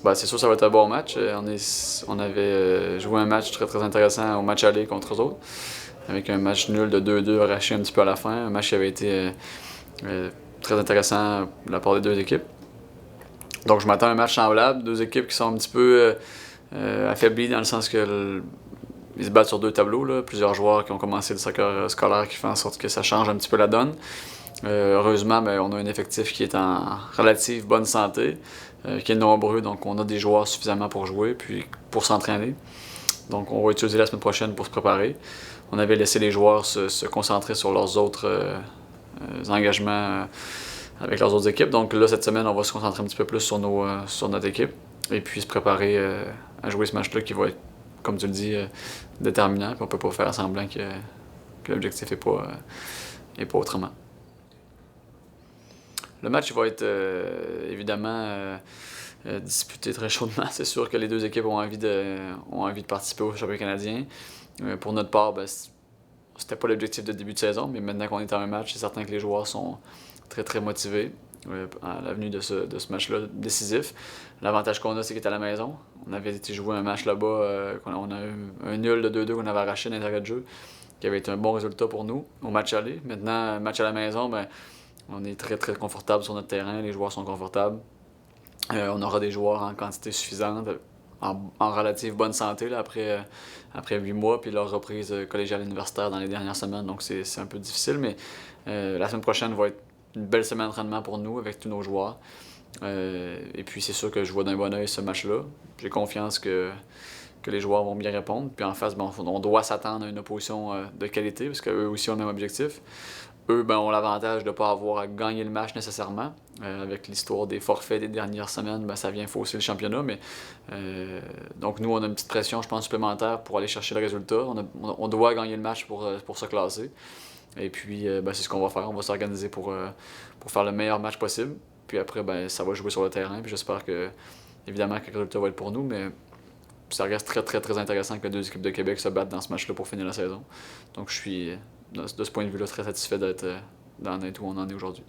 C'est sûr que ça va être un bon match. On avait joué un match très très intéressant au match aller contre eux autres, avec un match nul de 2-2 arraché un petit peu à la fin. Un match qui avait été très intéressant de la part des deux équipes. Donc je m'attends à un match semblable. Deux équipes qui sont un petit peu affaiblies dans le sens que ils se battent sur deux tableaux. Là. Plusieurs joueurs qui ont commencé le soccer scolaire qui fait en sorte que ça change un petit peu la donne. Heureusement, on a un effectif qui est en relative bonne santé, qui est nombreux, donc on a des joueurs suffisamment pour jouer, puis pour s'entraîner. Donc on va utiliser la semaine prochaine pour se préparer. On avait laissé les joueurs se concentrer sur leurs autres engagements avec leurs autres équipes. Donc là, cette semaine, on va se concentrer un petit peu plus sur notre équipe et puis se préparer à jouer ce match-là qui va être, comme tu le dis, déterminant. Puis on peut pas faire semblant que l'objectif est pas autrement. Le match va être évidemment disputé très chaudement. C'est sûr que les deux équipes ont envie de participer au championnat canadien. Pour notre part, c'était pas l'objectif de début de saison, mais maintenant qu'on est en un match, c'est certain que les joueurs sont très très motivés à l'avenue de ce match-là décisif. L'avantage qu'on a, c'est qu'il est à la maison. On avait été jouer un match là-bas, on a eu un nul de 2-2 qu'on avait arraché dans l'intérieur de jeu, qui avait été un bon résultat pour nous au match aller. Maintenant, match à la maison, on est très très confortable sur notre terrain, les joueurs sont confortables. On aura des joueurs en quantité suffisante, en relative bonne santé là, après 8 mois, puis leur reprise collégiale universitaire dans les dernières semaines, donc c'est un peu difficile, mais la semaine prochaine va être une belle semaine d'entraînement pour nous avec tous nos joueurs. Et puis c'est sûr que je vois d'un bon oeil ce match-là. J'ai confiance que les joueurs vont bien répondre. Puis en face, on doit s'attendre à une opposition de qualité, parce qu'eux aussi ont le même objectif. Eux ont l'avantage de ne pas avoir à gagner le match nécessairement. Avec l'histoire des forfaits des dernières semaines, ça vient fausser le championnat. Donc nous, on a une petite pression, je pense, supplémentaire pour aller chercher le résultat. On doit gagner le match pour se classer. Et puis, c'est ce qu'on va faire. On va s'organiser pour faire le meilleur match possible. Puis après, ça va jouer sur le terrain. Puis j'espère évidemment, que le résultat va être pour nous. Mais ça reste très, très, très intéressant que deux équipes de Québec se battent dans ce match-là pour finir la saison. Donc je suis, de ce point de vue-là, très satisfait d'être où on en est aujourd'hui.